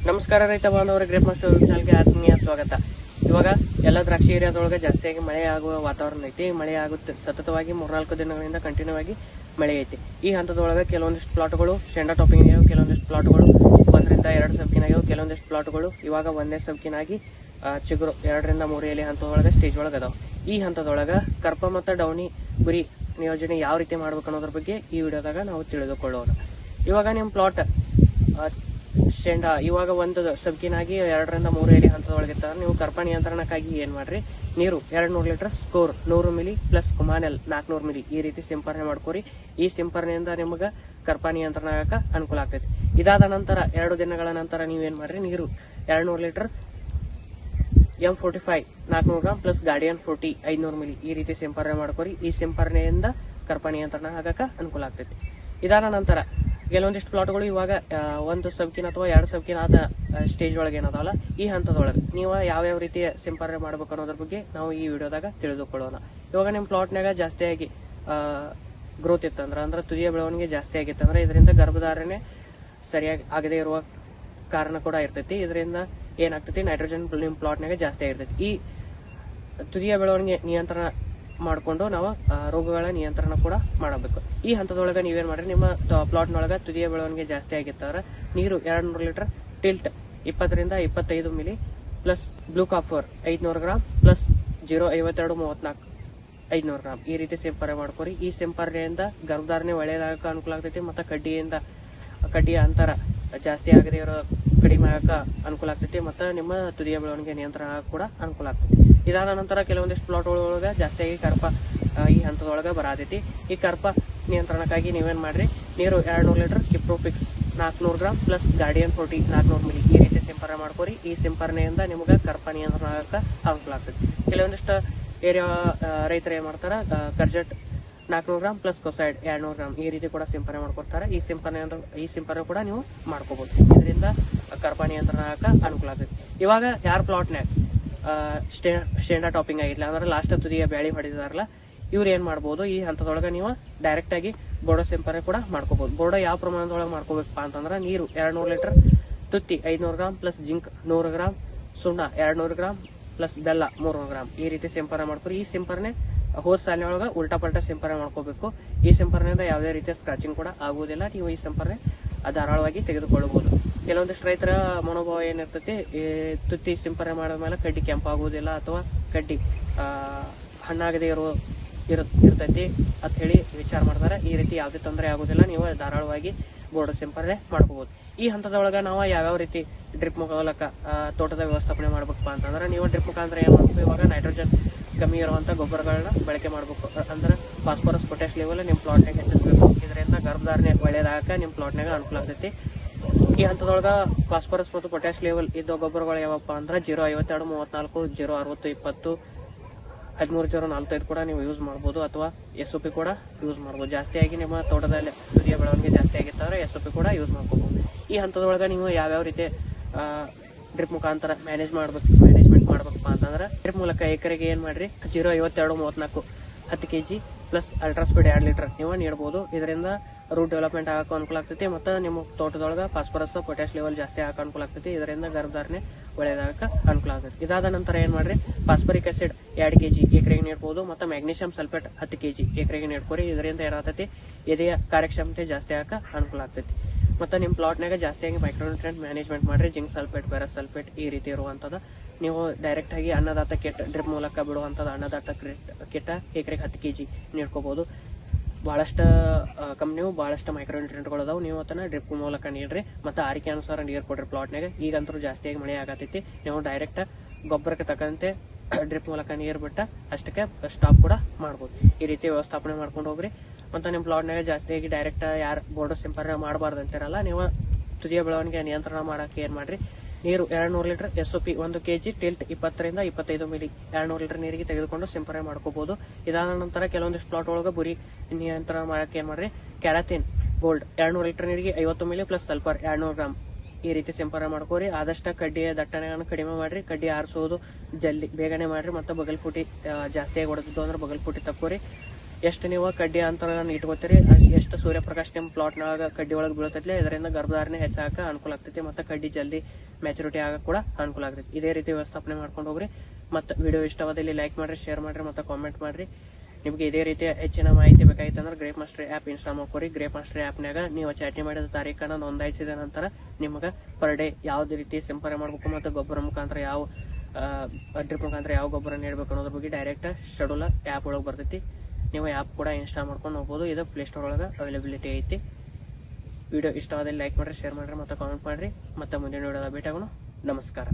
ನಮಸ್ಕಾರ ರೈತ ಬಾಂಧವರ ಗ್ರೇಪ್ ಮಾಸ್ಟರ್ ಚಾನಲ್ಗೆ ಆತ್ಮೀಯ ಸ್ವಾಗತ. ಇವಾಗ ಎಲ್ಲ ದ್ರಾಕ್ಷಿ ಏರಿಯಾದೊಳಗೆ ಜಾಸ್ತಿಯಾಗಿ ಮಳೆ ಆಗುವ ವಾತಾವರಣ ಐತಿ. ಮಳೆ ಆಗುತ್ತೆ ಸತತವಾಗಿ 3-4 ದಿನಗಳಿಂದ ಕಂಟಿನ್ಯೂ ಆಗಿ ಮಳೆ ಐತಿ. ಈ ಹಂತದೊಳಗೆ ಕೆಲವೊಂದಿಷ್ಟು ಪ್ಲಾಟ್ಗಳು ಶೆಂಡಾ ಟಾಪಿಂಗ್ ಆಗ್ಯಾವ, ಕೆಲವೊಂದಿಷ್ಟು ಪ್ಲಾಟ್ಗಳು 1-2 ಸಬ್ಕಿನಾಗ್ಯಾವ, ಕೆಲವೊಂದಿಷ್ಟು ಪ್ಲಾಟ್ಗಳು ಇವಾಗ ಒಂದೇ ಸಬ್ಕಿನಾಗಿ ಚಿಗುರು 2-3 ಎಲೆ ಹಂತದೊಳಗೆ ಸ್ಟೇಜ್ ಒಳಗೆ ಅದಾವ. ಈ ಹಂತದೊಳಗೆ ಕರ್ಪ ಮತ್ತು ಡೌನಿ ಗುರಿ ನಿಯೋಜನೆ ಯಾವ ರೀತಿ ಮಾಡ್ಬೇಕು ಅನ್ನೋದ್ರ ಬಗ್ಗೆ ಈ ವಿಡಿಯೋದಾಗ ನಾವು ತಿಳಿದುಕೊಳ್ಳೋಣ. ಇವಾಗ ನಿಮ್ಮ ಪ್ಲಾಟ್ ಶೆಂಡಾ ಇವಾಗ ಒಂದು ಸಬ್ಕಿನಾಗಿ 2-3 ಎಲೆ ಹಂತದೊಳಗಿರ್ತಾರೆ. ನೀವು ಕರ್ಪ ನಿಯಂತ್ರಣಕ್ಕಾಗಿ ಏನ್ ಮಾಡ್ರಿ, ನೀರು 200 litre Score 100 ml plus Cuman L 400 ml ಈ ರೀತಿ ಸಿಂಪರಣೆ ಮಾಡ್ಕೋರಿ. ಈ ಸಿಂಪರಣೆಯಿಂದ ನಿಮಗೆ ಕರ್ಪ ನಿಯಂತ್ರಣ ಆಗಕ್ಕೆ ಅನುಕೂಲ ಆಗ್ತೈತಿ. ಇದಾದ ನಂತರ 2 ದಿನಗಳ ನಂತರ ನೀವೇನ್ ಮಾಡ್ರಿ, ನೀರು 200 litre M45 400 gram plus Guardian 40 500 milli ಈ ರೀತಿ ಸಿಂಪರಣೆ ಮಾಡ್ಕೋರಿ. ಈ ಸಿಂಪರಣೆಯಿಂದ ಕರ್ಪ ನಿಯಂತ್ರಣ ಆಗಕ್ಕೆ ಅನುಕೂಲ ಆಗ್ತೈತಿ. ಇದಾದ ನಂತರ ಕೆಲವೊಂದಿಷ್ಟು ಪ್ಲಾಟ್ಗಳು ಇವಾಗ 1 ಸಬ್ಕಿನ ಅಥವಾ 2 ಸಬ್ಕಿನ ಆದ ಸ್ಟೇಜ್ ಒಳಗೆ ಏನದಾವಲ್ಲ, ಈ ಹಂತದೊಳಗೆ ನೀವು ಯಾವ್ಯಾವ ರೀತಿಯ ಸಿಂಪರಣೆ ಮಾಡ್ಬೇಕು ಅನ್ನೋದ್ರ ಬಗ್ಗೆ ನಾವು ಈ ವಿಡಿಯೋದಾಗ ತಿಳಿದುಕೊಳ್ಳೋಣ. ಇವಾಗ ನಿಮ್ಮ ಪ್ಲಾಟ್ನಾಗ ಜಾಸ್ತಿಯಾಗಿ ಗ್ರೋತ್ ಇತ್ತಂದ್ರೆ, ಅಂದ್ರೆ ತುದಿಯ ಬೆಳವಣಿಗೆ ಜಾಸ್ತಿ ಆಗಿತ್ತಂದ್ರೆ ಇದರಿಂದ ಗರ್ಭಧಾರಣೆ ಸರಿಯಾಗಿ ಆಗದೆ ಇರುವ ಕಾರಣ ಕೂಡ ಇರ್ತೈತಿ. ಇದರಿಂದ ಏನಾಗ್ತೈತಿ, ನೈಟ್ರೋಜನ್ ನಿಮ್ಮ ಪ್ಲಾಟ್ನಾಗ ಜಾಸ್ತಿ ಆಗಿರ್ತೈತಿ. ಈ ತುದಿಯ ಬೆಳವಣಿಗೆ ನಿಯಂತ್ರಣ ಮಾಡಿಕೊಂಡು ನಾವು ರೋಗಗಳ ನಿಯಂತ್ರಣ ಕೂಡ ಮಾಡಬೇಕು. ಈ ಹಂತದೊಳಗೆ ನೀವೇನ್ ಮಾಡ್ರಿ, ನಿಮ್ಮ ಪ್ಲಾಟ್ನೊಳಗೆ ತುದಿಯ ಬೆಳವಣಿಗೆ ಜಾಸ್ತಿ ಆಗಿತ್ತಂದ್ರೆ ನೀರು 200 litre tilt 20-25 milli plus blue copper 500 gram plus 052-34 500 gram ಈ ರೀತಿ ಸಿಂಪರಣೆ ಮಾಡ್ಕೋರಿ. ಈ ಸಿಂಪರಣೆಯಿಂದ ಗರ್ಭಧಾರಣೆ ಒಳ್ಳೆಯದಾಗಕ್ಕೆ ಅನುಕೂಲ ಆಗ್ತೈತಿ ಮತ್ತು ಕಡ್ಡಿಯ ಅಂತರ ಜಾಸ್ತಿ ಆಗದೆ ಇರೋ ಕಡಿಮೆ ಆಗಕ್ಕೆ ಅನುಕೂಲ ಆಗ್ತೈತಿ ಮತ್ತು ನಿಮ್ಮ ತುದಿಯ ಬೆಳವಣಿಗೆ ನಿಯಂತ್ರಣ ಕೂಡ ಅನುಕೂಲ ಆಗ್ತೈತಿ. ಇದಾದ ನಂತರ ಕೆಲವೊಂದಿಷ್ಟು ಪ್ಲಾಟ್ಗಳೊಳಗೆ ಜಾಸ್ತಿಯಾಗಿ ಕರ್ಪ ಈ ಹಂತದೊಳಗೆ ಬರಾತೈತಿ. ಈ ಕರ್ಪ ನಿಯಂತ್ರಣಕ್ಕಾಗಿ ನೀವೇನ್ ಮಾಡ್ರಿ, ನೀರು 200 ಲೀಟರ್ ಕಿಪ್ರೋಪಿಕ್ಸ್ 400 ಗ್ರಾಮ್ ಪ್ಲಸ್ ಗಾರ್ಡಿಯನ್ 40 400 ಮಿಲಿ ಈ ರೀತಿ ಸಿಂಪರಣೆ ಮಾಡ್ಕೋರಿ. ಈ ಸಿಂಪರಣೆಯಿಂದ ನಿಮ್ಗೆ ಕರ್ಪ ನಿಯಂತ್ರಣ ಆಗಕ್ಕೆ ಅನುಕೂಲ ಆಗ್ತೈತಿ. ಕೆಲವೊಂದಿಷ್ಟು ಏರಿಯಾ ರೈತರು ಏನ್ ಮಾಡ್ತಾರ, ಕರ್ಜಟ್ 400 ಗ್ರಾಮ್ ಪ್ಲಸ್ ಕೊಸೈಡ್ 200 ಗ್ರಾಮ್ ಈ ರೀತಿ ಕೂಡ ಸಿಂಪರಣೆ ಮಾಡ್ಕೊಡ್ತಾರೆ. ಈ ಸಿಂಪರಣೆ ಕೂಡ ನೀವು ಮಾಡ್ಕೋಬಹುದು. ಇದರಿಂದ ಕರ್ಪ ನಿಯಂತ್ರಣ ಆಗಕ್ಕೆ ಅನುಕೂಲ ಆಗ್ತೈತಿ. ಇವಾಗ ಯಾರ ಪ್ಲಾಟ್ನ್ಯಾಗ ಶೇಂಡಾ ಟಾಪಿಂಗ್ ಆಗಿಲ್ಲ ಅಂದ್ರೆ ಲಾಸ್ಟ್ ತುದಿಯ ಬ್ಯಾಳಿ ಹೊಡೆದಿದಾರಲ್ಲ, ಇವ್ರು ಏನ್ ಮಾಡ್ಬೋದು, ಈ ಹಂತದೊಳಗೆ ನೀವು ಡೈರೆಕ್ಟ್ ಆಗಿ ಬೋರ್ಡೋ ಸಿಂಪರಣೆ ಕೂಡ ಮಾಡ್ಕೋಬಹುದು. ಬೋರ್ಡೋ ಯಾವ ಪ್ರಮಾಣದೊಳಗೆ ಮಾಡ್ಕೋಬೇಕಪ್ಪ ಅಂತಂದ್ರೆ, ನೀರು 200 ಲೀಟರ್ ತುತ್ತಿ 500 ಗ್ರಾಮ್ ಪ್ಲಸ್ ಜಿಂಕ್ 100 ಗ್ರಾಮ್ ಸುಣ್ಣ 200 ಗ್ರಾಮ್ ಪ್ಲಸ್ ಬೆಲ್ಲ 300 ಗ್ರಾಮ್ ಈ ರೀತಿ ಸಿಂಪರಣೆ ಮಾಡ್ಕೋರಿ. ಈ ಸಿಂಪರಣೆ ಹೋದ ಸಾಲಿನೊಳಗೆ ಉಲ್ಟಾ ಪಲ್ಟಾ ಸಿಂಪರಣೆ ಮಾಡ್ಕೋಬೇಕು. ಈ ಸಿಂಪರಣೆಯಿಂದ ಯಾವುದೇ ರೀತಿಯ ಸ್ಕ್ರಾಚಿಂಗ್ ಕೂಡ ಆಗುವುದಿಲ್ಲ. ನೀವು ಈ ಸಿಂಪರಣೆ ಧಾರಾಳವಾಗಿ ತೆಗೆದುಕೊಳ್ಳಬಹುದು. ಕೆಲವೊಂದಿಷ್ಟು ರೈತರ ಮನೋಭಾವ ಏನಿರ್ತೈತಿ, ತುತ್ತಿ ಸಿಂಪರಣೆ ಮಾಡಿದ್ಮೇಲೆ ಕಡ್ಡಿ ಕೆಂಪಾಗುವುದಿಲ್ಲ ಅಥವಾ ಕಡ್ಡಿ ಹಣ್ಣಾಗದೆ ಇರ್ತೈತಿ ಅಂತ ಹೇಳಿ ವಿಚಾರ ಮಾಡ್ತಾರೆ. ಈ ರೀತಿ ಯಾವುದೇ ತೊಂದರೆ ಆಗುದಿಲ್ಲ. ನೀವು ಧಾರಾಳವಾಗಿ ಬೋರ್ಡ್ ಸಿಂಪರಣೆ ಮಾಡ್ಕೋಬಹುದು. ಈ ಹಂತದೊಳಗ ನಾವು ಯಾವ್ಯಾವ ರೀತಿ ಡ್ರಿಪ್ ಮೂಲಕ ತೋಟದ ವ್ಯವಸ್ಥಾಪನೆ ಮಾಡ್ಬೇಕಪ್ಪ ಅಂತಂದ್ರೆ, ನೀವು ಡ್ರಿಪ್ ಮುಖಾಂತರ ಏನ್ ಮಾಡ್ಬೇಕು, ಇವಾಗ ನೈಟ್ರೋಜನ್ ಕಮ್ಮಿ ಇರುವಂತ ಗೊಬ್ಬರಗಳನ್ನ ಬಳಕೆ ಮಾಡ್ಬೇಕು. ಅಂದ್ರೆ ಫಾಸ್ಫರಸ್ ಪೊಟ್ಯಾಶ್ ಲೆವೆಲ್ ನಿಮ್ ಪ್ಲಾಟ್ನಾಗ ಹೆಚ್ಚಿಸಬೇಕು. ಇದರಿಂದ ಗರ್ಭಧಾರಣೆ ಒಳ್ಳೇದಾಗಕ್ಕೆ ನಿಮ್ ಪ್ಲಾಟ್ನಾಗ ಅನುಕೂಲ ಆಗ್ತೈತಿ. ಈ ಹಂತದೊಳಗ ಫಾಸ್ಫರಸ್ ಮತ್ತು ಪೊಟ್ಯಾಶ್ ಲೆವೆಲ್ ಇದ್ದ ಗೊಬ್ಬರಗಳು ಯಾವಪ್ಪ ಅಂದ್ರೆ 052-34 060-20 13-045 ಕೂಡ ನೀವು ಯೂಸ್ ಮಾಡ್ಬೋದು, ಅಥವಾ SOP ಕೂಡ ಯೂಸ್ ಮಾಡ್ಬೋದು. ಜಾಸ್ತಿಯಾಗಿ ನಿಮ್ಮ ತೋಟದಲ್ಲಿ ತುದಿಯ ಬೆಳವಣಿಗೆ ಜಾಸ್ತಿ ಆಗಿತ್ತಂದ್ರೆ SOP ಕೂಡ ಯೂಸ್ ಮಾಡ್ಕೋಬಹುದು. ಈ ಹಂತದೊಳಗ ನೀವು ಯಾವ್ಯಾವ ರೀತಿ ಡ್ರಿಪ್ ಮುಖಾಂತರ ಮ್ಯಾನೇಜ್ಮೆಂಟ್ ಮಾಡ್ಬೇಕಪ್ಪ ಅಂತಂದ್ರೆ, ಡ್ರಿಪ್ ಮೂಲಕ ಎಕರೆಗೆ ಏನ್ ಮಾಡ್ರಿ, 052-34 10 kg ಪ್ಲಸ್ ಅಲ್ಟ್ರಾಸ್ಪೀಡ್ 2 ಲೀಟರ್ ನೀವು ನೀಡಬಹುದು. ಇದರಿಂದ ರೂಟ್ ಡೆವಲಪ್ಮೆಂಟ್ ಆಗಕ್ಕೆ ಅನುಕೂಲ ಆಗ್ತೈತಿ ಮತ್ತು ನಿಮ್ಮ ತೋಟದೊಳಗೆ ಫಾಸ್ಫರಸ್ ಪೊಟ್ಯಾಶ್ ಲೆವೆಲ್ ಜಾಸ್ತಿ ಆಗಕ್ಕೆ ಅನುಕೂಲ ಆಗ್ತೈತಿ. ಇದರಿಂದ ಗರ್ಭಧಾರಣೆ ಒಳ್ಳೆಯದಾಗಕ್ಕೆ ಅನುಕೂಲ ಆಗ್ತೈತಿ. ಇದಾದ ನಂತರ ಏನ್ ಮಾಡ್ರಿ, ಫಾಸ್ಫರಿಕ್ ಆಸಿಡ್ 2 kg ಎಕರೆಗೆ ನೀಡಬಹುದು ಮತ್ತು ಮ್ಯಾಗ್ನೀಷಿಯಂ ಸಲ್ಫೇಟ್ 10 kg ಎಕರೆಗೆ ನೀಡ್ಕೋರಿ. ಇದರಿಂದ ಏನಾಗ್ತೈತಿ, ಎದೆಯ ಕಾರ್ಯಕ್ಷಮತೆ ಜಾಸ್ತಿ ಆಗಕ್ಕೆ ಅನುಕೂಲ ಆಗ್ತೈತಿ. ಮತ್ತು ನಿಮ್ಮ ಪ್ಲಾಟ್ನಾಗ ಜಾಸ್ತಿಯಾಗಿ ಮೈಕ್ರೋನ್ಯೂಟ್ರಿಯೆಂಟ್ ಮ್ಯಾನೇಜ್ಮೆಂಟ್ ಮಾಡ್ರಿ. ಜಿಂಕ್ ಸಲ್ಫೇಟ್, ಫೆರಸ್ ಸಲ್ಫೇಟ್ ಈ ರೀತಿ ಇರುವಂಥದ್ದು ನೀವು ಡೈರೆಕ್ಟ್ ಆಗಿ ಅನ್ನದಾತ ಕಿಟ್ ಡ್ರಿಪ್ ಮೂಲಕ ಬಿಡುವಂಥದ್ದು ಅನ್ನದಾತ ಕಿಟ್ ಎಕರೆಗೆ 10 kg ನೀಡ್ಕೋಬಹುದು. ಬಹಳಷ್ಟು ಕಂಪ್ನಿಯು ಬಹಳಷ್ಟು ಮೈಕ್ರೋನ್ಯೂಟ್ರಿಯೆಂಟ್ಗಳು ಅದಾವು. ನೀವು ಅದನ್ನ ಡ್ರಿಪ್ ಮೂಲಕ ನೀಡ್ರಿ ಮತ್ತು ಆರಿಕೆ ಅನುಸಾರ ನೀರು ಕೊಡ್ರಿ ಪ್ಲಾಟ್ನಾಗ. ಈಗಂತೂ ಜಾಸ್ತಿಯಾಗಿ ಮಳೆ ಆಗತೈತಿ. ನೀವು ಡೈರೆಕ್ಟ್ ಗೊಬ್ಬರಕ್ಕೆ ತಕ್ಕಂತೆ ಡ್ರಿಪ್ ಮೂಲಕ ನೀರು ಬಿಟ್ಟ ಅಷ್ಟಕ್ಕೆ ಸ್ಟಾಪ್ ಕೂಡ ಮಾಡ್ಬೋದು. ಈ ರೀತಿ ವ್ಯವಸ್ಥಾಪನೆ ಮಾಡ್ಕೊಂಡು ಹೋಗ್ರಿ. ಮತ್ತು ನಿಮ್ಮ ಪ್ಲಾಟ್ನಾಗ ಜಾಸ್ತಿಯಾಗಿ ಡೈರೆಕ್ಟ್ ಯಾರು ಬೋರ್ಡ್ ಸಿಂಪರಣೆ ಮಾಡಬಾರ್ದು ಅಂತಿರಲ್ಲ, ನೀವು ತುದಿಯ ಬೆಳವಣಿಗೆ ನಿಯಂತ್ರಣ ಮಾಡಕ್ಕೆ ಏನ್ ಮಾಡ್ರಿ, ನೀರು 200 litre SOP 1 kg tilt 20-25 milli 200 litre ನೀರಿಗೆ ತೆಗೆದುಕೊಂಡು ಸಿಂಪರಣೆ ಮಾಡ್ಕೋಬಹುದು. ಇದಾದ ನಂತರ ಕೆಲವೊಂದಿಷ್ಟು ಪ್ಲಾಟ್ ಒಳಗೆ ಬುರಿ ನಿಯಂತ್ರಣ ಮಾಡಕ್ಕೆ ಏನ್ ಮಾಡ್ರಿ, ಕ್ಯಾರಾಥಿನ್ ಗೋಲ್ಡ್ 200 ಲೀಟರ್ ನೀರಿಗೆ 50 ಮಿಲಿ ಪ್ಲಸ್ ಸಲ್ಫರ್ 200 ಗ್ರಾಮ್ ಈ ರೀತಿ ಸಿಂಪರಣೆ ಮಾಡ್ಕೋರಿ. ಆದಷ್ಟು ಕಡ್ಡಿಯ ದಟ್ಟಣೆಯನ್ನು ಕಡಿಮೆ ಮಾಡ್ರಿ. ಕಡ್ಡಿ ಆರಿಸೋದು ಜಲ್ದಿ ಬೇಗನೆ ಮಾಡ್ರಿ. ಮತ್ತು ಬಗಲ್ ಫುಟಿ ಜಾಸ್ತಿಯಾಗಿ ಹೊಡೆದಿದ್ದು ಅಂದ್ರೆ ಬಗಲ್ ಫುಟಿ ತಕ್ಕೋರಿ. ಎಷ್ಟು ನೀವು ಕಡ್ಡಿ ಅಂತರಗಳನ್ನು ಇಟ್ಕೋತೀರಿ ಎಷ್ಟು ಸೂರ್ಯಪ್ರಕಾಶ ನಿಮ್ಮ ಪ್ಲಾಟ್ನೊಳಗೆ ಕಡ್ಡಿ ಒಳಗೆ ಬೀಳ್ತೈತಿ, ಇದರಿಂದ ಗರ್ಭಧಾರಣೆ ಹೆಚ್ಚಾಗಕ್ಕೆ ಅನುಕೂಲ ಆಗ್ತೈತಿ ಮತ್ತು ಕಡ್ಡಿ ಜಲ್ದಿ ಮ್ಯಾಚುರಿಟಿ ಆಗಕ್ಕೆ ಕೂಡ ಅನುಕೂಲ ಆಗ್ತೈತಿ. ಇದೇ ರೀತಿ ವ್ಯವಸ್ಥಾಪನೆ ಮಾಡ್ಕೊಂಡು ಹೋಗ್ರಿ. ಮತ್ತು ವಿಡಿಯೋ ಇಷ್ಟವಾದಲ್ಲಿ ಲೈಕ್ ಮಾಡಿರಿ, ಶೇರ್ ಮಾಡಿರಿ ಮತ್ತು ಕಾಮೆಂಟ್ ಮಾಡಿರಿ. ನಿಮಗೆ ಇದೇ ರೀತಿಯ ಹೆಚ್ಚಿನ ಮಾಹಿತಿ ಬೇಕಾಗಿತ್ತು ಅಂದ್ರೆ ಗ್ರೇಪ್ ಮಾಸ್ಟರ್ ಆ್ಯಪ್ ಇನ್ಸ್ಟಾಲ್ ಮಾಡ್ಕೊರಿ. ಗ್ರೇಪ್ ಮಾಸ್ಟರ್ ಆ್ಯಪ್ನಾಗ ನೀವು ಚಾಟಿ ಮಾಡಿದ ತಾರೀಕನ್ನು ನೋಂದಾಯಿಸಿದ ನಂತರ ನಿಮಗೆ ಪರ್ ಡೇ ಯಾವುದೇ ರೀತಿ ಸಿಂಪರಣೆ ಮಾಡಬೇಕು ಮತ್ತು ಗೊಬ್ಬರ ಮುಖಾಂತರ ಯಾವ ಡ್ರಿಪ್ ಮುಖಾಂತರ ಯಾವ ಗೊಬ್ಬರ ನೀಡಬೇಕು ಅನ್ನೋದ್ರ ಬಗ್ಗೆ ಡೈರೆಕ್ಟ್ ಶೆಡ್ಯೂಲ್ ಆ್ಯಪ್ ಒಳಗೆ ಬರ್ತೈತಿ. ನೀವು ಆ್ಯಪ್ ಕೂಡ ಇನ್ಸ್ಟಾಲ್ ಮಾಡ್ಕೊಂಡು ಹೋಗ್ಬೋದು. ಇದು ಪ್ಲೇಸ್ಟೋರ್ ಒಳಗೆ ಅವೈಲಬಿಲಿಟಿ ಐತಿ. ವಿಡಿಯೋ ಇಷ್ಟವಾದಲ್ಲಿ ಲೈಕ್ ಮಾಡಿರಿ, ಶೇರ್ ಮಾಡಿರಿ ಮತ್ತು ಕಾಮೆಂಟ್ ಮಾಡಿರಿ. ಮತ್ತು ಮುಂದಿನ ವಿಡಿಯೋದ ಭೇಟಿಯಾಗೋಣ. ನಮಸ್ಕಾರ.